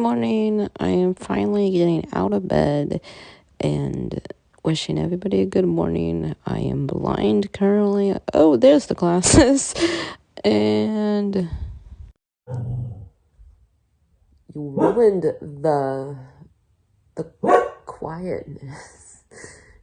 morning. I am finally getting out of bed and wishing everybody a good morning. I am blind currently. Oh, there's the glasses. And you ruined the quietness.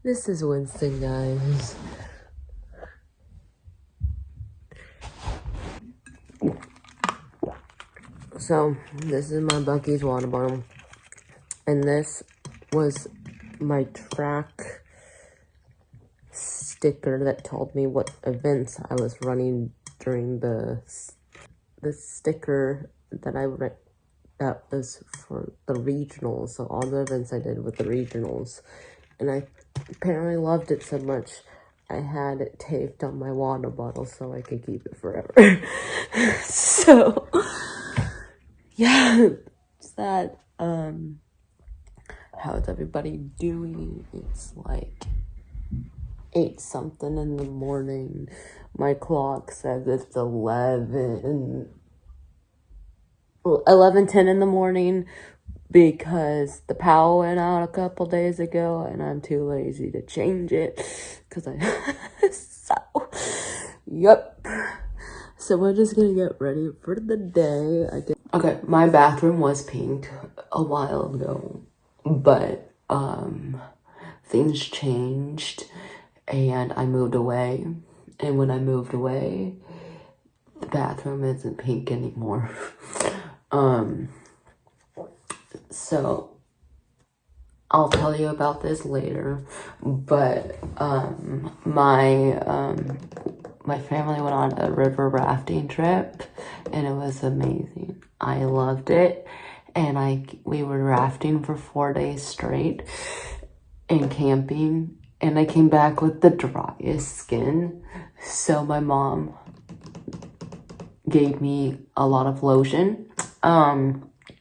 This is Winston, guys. So, this is my Bucky's water bottle. And this was my track sticker that told me what events I was running during the sticker that I read that was for the regionals. So all the events I did with the regionals. And I apparently loved it so much I had it taped on my water bottle so I could keep it forever. So yeah, it's that. How's everybody doing? It's like 8 something in the morning. My clock says it's 11:10 in the morning because the power went out a couple days ago and I'm too lazy to change it because yep. So we're just gonna get ready for the day. Okay, my bathroom was pink a while ago, but things changed and I moved away. And when I moved away, the bathroom isn't pink anymore. So I'll tell you about this later. But my family went on a river rafting trip and it was amazing. I loved it. And we were rafting for 4 days straight and camping. And I came back with the driest skin. So my mom gave me a lot of lotion.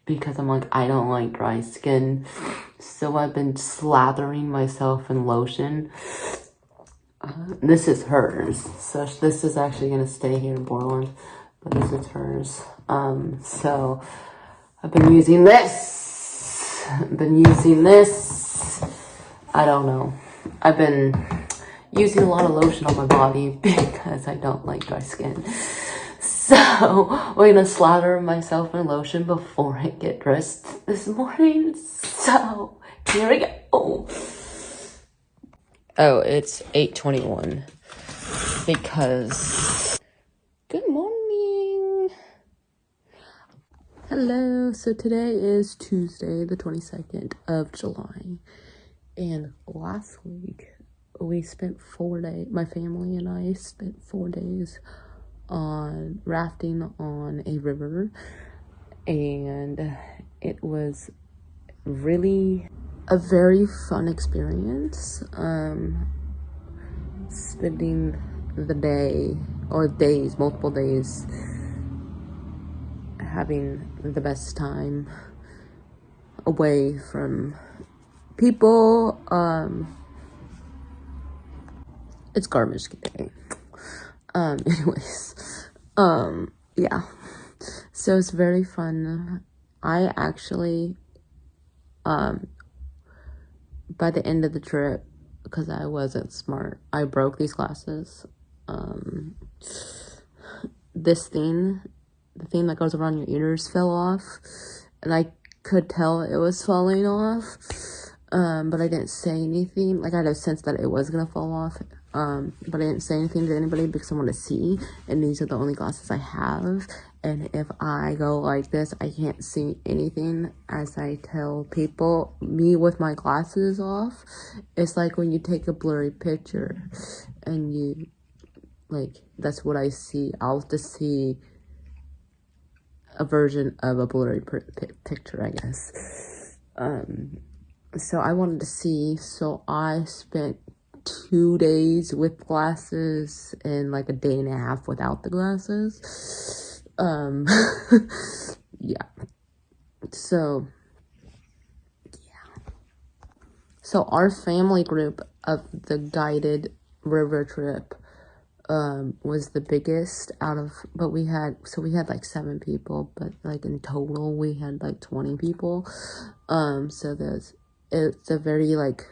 Because I'm like, I don't like dry skin. So I've been slathering myself in lotion. This is hers. So this is actually going to stay here in Portland. But this is hers. So I've been using this. I don't know. I've been using a lot of lotion on my body because I don't like dry skin. So we're gonna slather myself in lotion before I get dressed this morning. So here we go. Oh, it's 8:21 because good morning. Hello. So today is Tuesday, the 22nd of July. And last week we spent 4 days, my family and I spent 4 days on rafting on a river, and it was really a very fun experience. Spending the day or days, multiple days, having the best time away from people. It's garbage day. Anyways, yeah. So it's very fun. I actually, by the end of the trip, because I wasn't smart, I broke these glasses. The thing that goes around your ears fell off, and I could tell it was falling off. But I didn't say anything. Like, I had a sense that it was gonna fall off. But I didn't say anything to anybody because I want to see. And these are the only glasses I have. And if I go like this, I can't see anything. As I tell people, me with my glasses off, it's like when you take a blurry picture and you, like, that's what I see. I'll just see a version of a blurry picture, I guess. So I wanted to see, so I spent 2 days with glasses and like a day and a half without the glasses. Yeah. So our family group of the guided river trip was the biggest out of, but we had like 7 people, but like in total we had like 20 people. So it's a very like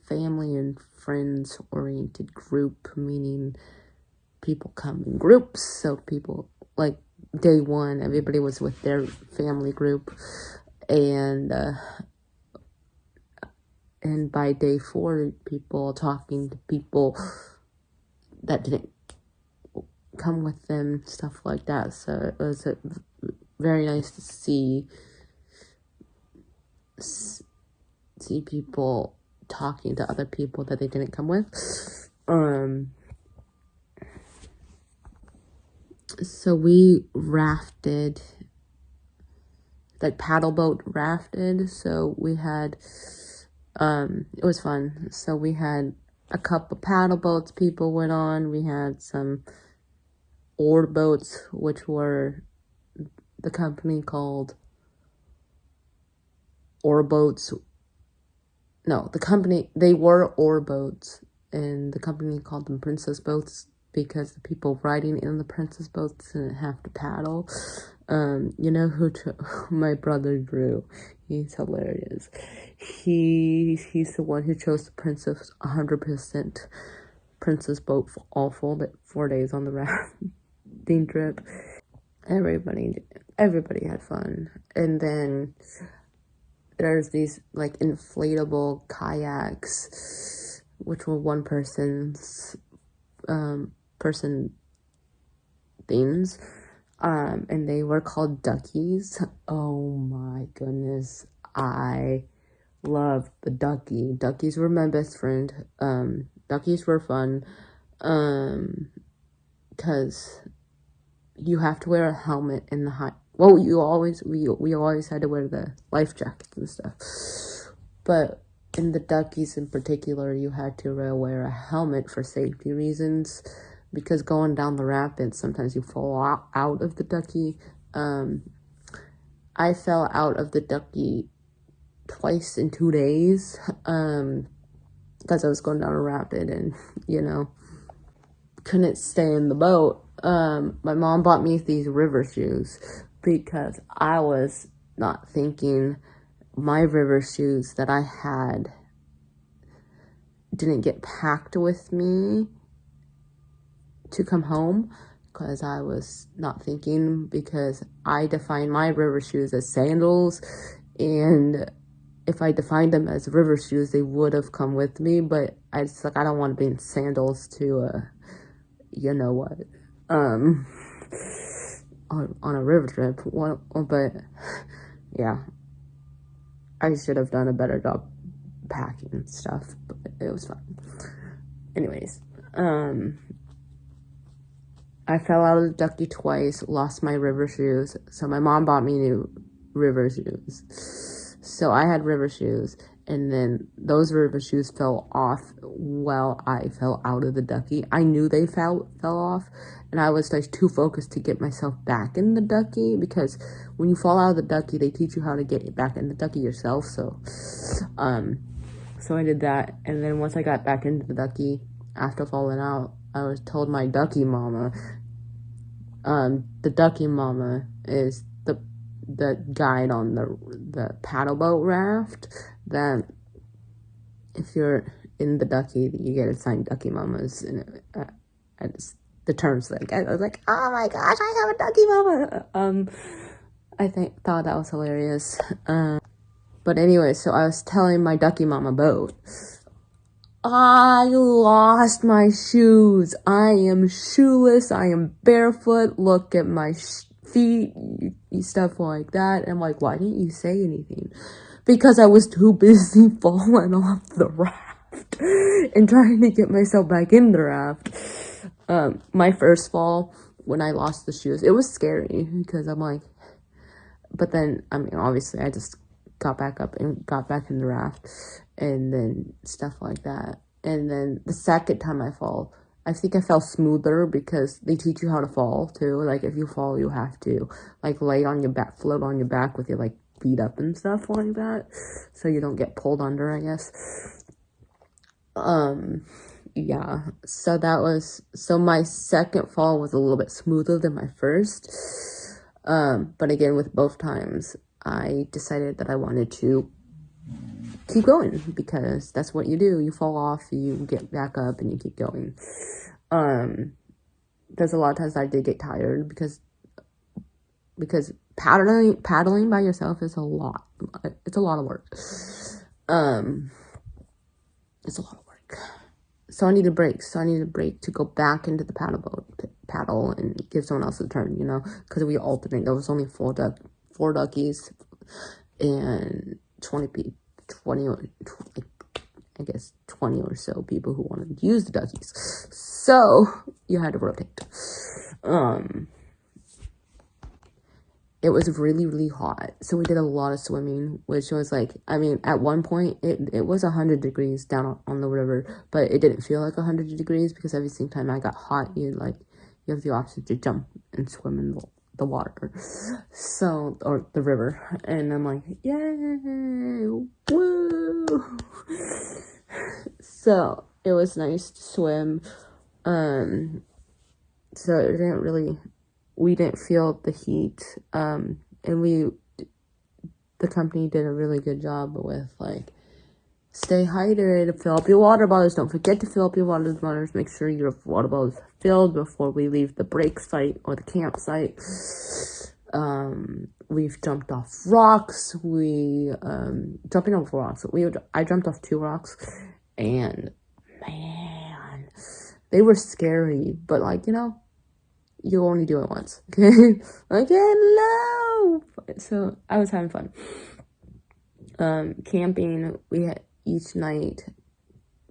family and friends oriented group, meaning people come in groups. So people, like, day 1 everybody was with their family group, and by day 4 people talking to people that didn't come with them, stuff like that. So it was very nice to see people talking to other people that they didn't come with. So we rafted, like paddle boat rafted. So we had, it was fun. So we had a couple paddle boats people went on. We had some oar boats, which were the company called Oar Boats. No, they were oar boats, and the company called them princess boats because the people riding in the princess boats didn't have to paddle. You know who my brother Drew, he's hilarious. He's the one who chose the princess 100% princess boat, all full 4 days on the rafting trip. Everybody had fun. And then there's these like inflatable kayaks, which were one person's person things, and they were called duckies. Oh my goodness, I loved the duckies were my best friend. Duckies were fun, because you have to wear a helmet in the high. Well, we always had to wear the life jackets and stuff, but in the duckies in particular, you had to wear a helmet for safety reasons, because going down the rapids, sometimes you fall out of the ducky. I fell out of the ducky twice in 2 days, because I was going down a rapid and, couldn't stay in the boat. My mom bought me these river shoes because I was not thinking my river shoes that I had didn't get packed with me to come home, because I was not thinking, because I define my river shoes as sandals, and if I defined them as river shoes, they would have come with me, but I don't want to be in sandals to, you know what, on a river trip. But yeah, I should have done a better job packing stuff, but it was fun. Anyways, I fell out of the ducky twice, lost my river shoes, so my mom bought me new river shoes. So I had river shoes, and then those river shoes fell off while I fell out of the ducky. I knew they fell off, and I was like too focused to get myself back in the ducky, because when you fall out of the ducky, they teach you how to get back in the ducky yourself. So I did that, and then once I got back into the ducky after falling out, I was told my ducky mama. The ducky mama is the guide on the paddle boat raft, that if you're in the ducky, you get assigned ducky mamas, and the terms like I was like, oh my gosh, I have a ducky mama. I thought that was hilarious. But anyway, so I was telling my ducky mama boat, I lost my shoes. I am shoeless. I am barefoot. Look at my feet, stuff like that. And I'm like, why didn't you say anything? Because I was too busy falling off the raft and trying to get myself back in the raft. My first fall, when I lost the shoes, it was scary, because I'm like, but then, I mean, obviously I just got back up and got back in the raft, and then stuff like that. And then the second time I fall, I think I fell smoother, because they teach you how to fall too. Like, if you fall, you have to like lay on your back, float on your back with your like feet up and stuff like that, so you don't get pulled under, I guess. yeah, so my second fall was a little bit smoother than my first. But again, with both times, I decided that I wanted to keep going because that's what you do. You fall off, you get back up, and you keep going. There's a lot of times I did get tired because paddling by yourself is a lot. It's a lot of work. It's a lot of work. So I need a break. To go back into the paddle boat, paddle, and give someone else a turn, because we alternate. There was only four duckies and 20 I guess 20 or so people who wanted to use the duckies. So you had to rotate. It was really, really hot. So we did a lot of swimming, which was at one point, it was 100 degrees down on the river, but it didn't feel like 100 degrees because every single time I got hot, you have the option to jump and swim in the water. So, or the river. And I'm like, yay, woo! So it was nice to swim. So we didn't feel the heat, and the company did a really good job with stay hydrated, fill up your water bottles, don't forget to fill up your water bottles, make sure your water bottle is filled before we leave the break site or the campsite. We've jumped off rocks, I jumped off 2 rocks, and man, they were scary, but you only do it once, okay? No! So, I was having fun. Camping, each night,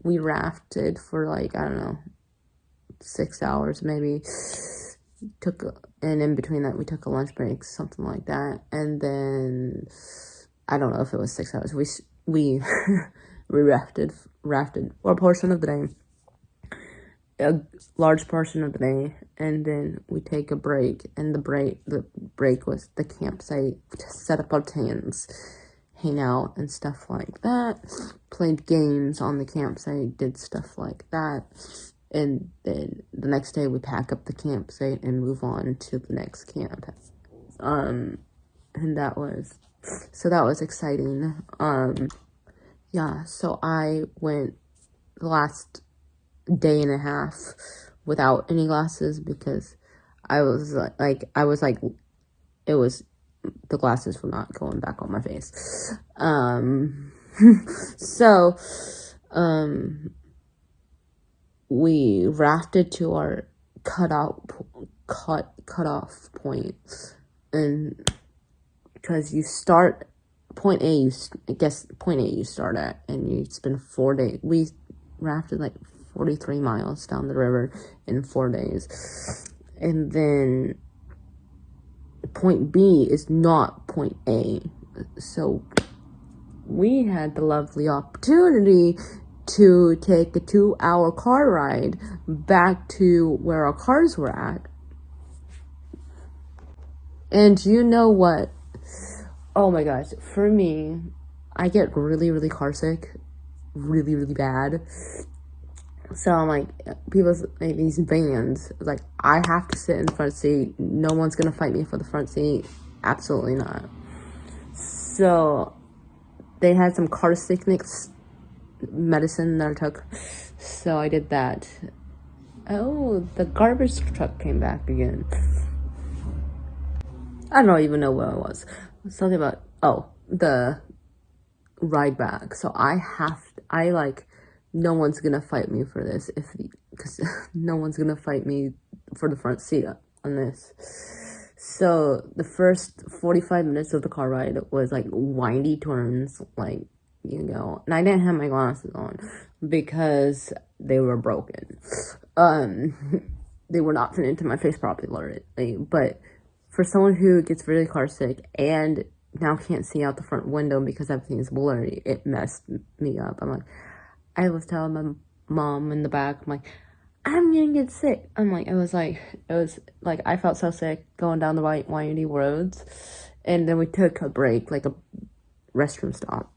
we rafted for, I don't know, 6 hours, maybe. And in between that, we took a lunch break, something like that. And then, I don't know if it was 6 hours. We rafted for a portion of the day. A large portion of the day, and then we take a break, and the break was the campsite to set up our tents, hang out and stuff like that, played games on the campsite, did stuff like that, and then the next day we pack up the campsite and move on to the next camp. And that was exciting. Yeah, so I went the last day and a half without any glasses because the glasses were not going back on my face. So we rafted to our cutoff point, and because you start point A, you start at, and you spend 4 days. We rafted 43 miles down the river in 4 days. And then point B is not point A. So we had the lovely opportunity to take a 2-hour car ride back to where our cars were at. And you know what? Oh my gosh, for me, I get really, really car sick. Really, really bad. So I'm these vans, I have to sit in the front seat. No one's gonna fight me for the front seat. Absolutely not. So they had some car sickness medicine that I took. So I did that. Oh, the garbage truck came back again. I don't even know where I was. Something about, the ride back. So no one's gonna fight me for this because no one's gonna fight me for the front seat on this. So the first 45 minutes of the car ride was windy turns, and I didn't have my glasses on because they were broken. They were not fit into my face properly, but for someone who gets really car sick and now can't see out the front window because everything is blurry, it messed me up. I was telling my mom in the back, I'm gonna get sick. I felt so sick going down the windy roads. And then we took a break, a restroom stop.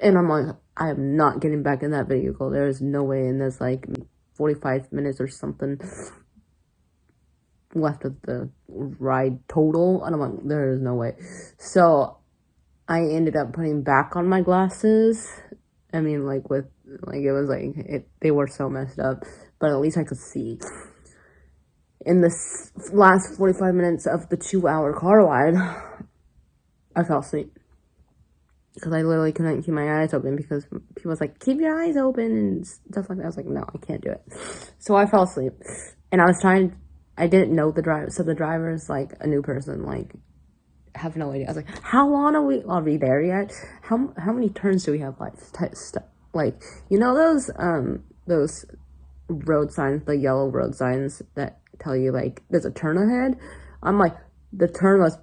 And I'm I am not getting back in that vehicle. There is no way. And there's like 45 minutes or something left of the ride total. And I'm like, there is no way. So I ended up putting back on my glasses. I mean, like with, like it was like, they were so messed up, but at least I could see. In the last 45 minutes of the 2-hour car ride, I fell asleep. Because I literally couldn't keep my eyes open because people was like, keep your eyes open and stuff like that. I was like, no, I can't do it. So I fell asleep. And I didn't know the driver. So the driver is like a new person, like, have no idea. I was like, how long are we there yet? How many turns do we have left? Like, you know those road signs, the yellow road signs that tell you like there's a turn ahead? I'm like, the turn was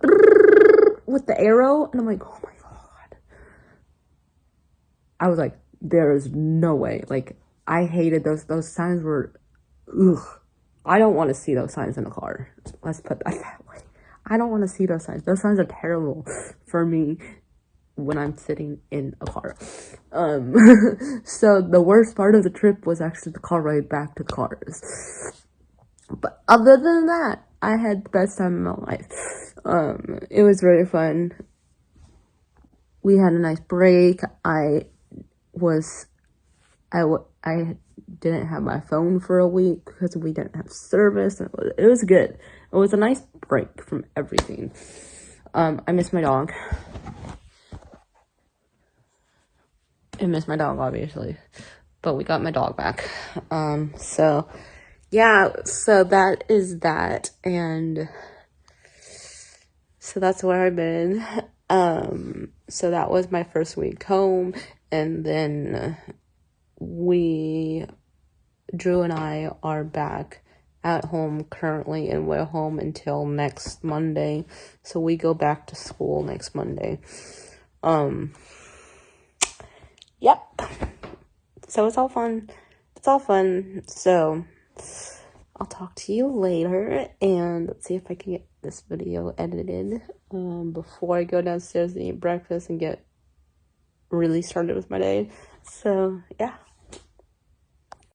with the arrow, and I'm like, oh my god. I was like, there is no way. Like, I hated those signs were, ugh. I don't want to see those signs in a car. Let's put that way. I don't want to see those signs. Those signs are terrible for me when I'm sitting in a car. So the worst part of the trip was actually the car ride back to cars. But other than that, I had the best time of my life. It was really fun. We had a nice break. I didn't have my phone for a week because we didn't have service. It was good. It was a nice break from everything. I miss my dog. I miss my dog, obviously. But we got my dog back. So, yeah. So that is that. And so that's where I've been. So that was my first week home. And then Drew and I are back at home currently, and we're home until next Monday. So we go back to school next Monday. Yep. So it's all fun. So I'll talk to you later, and let's see if I can get this video edited before I go downstairs and eat breakfast and get really started with my day. So yeah.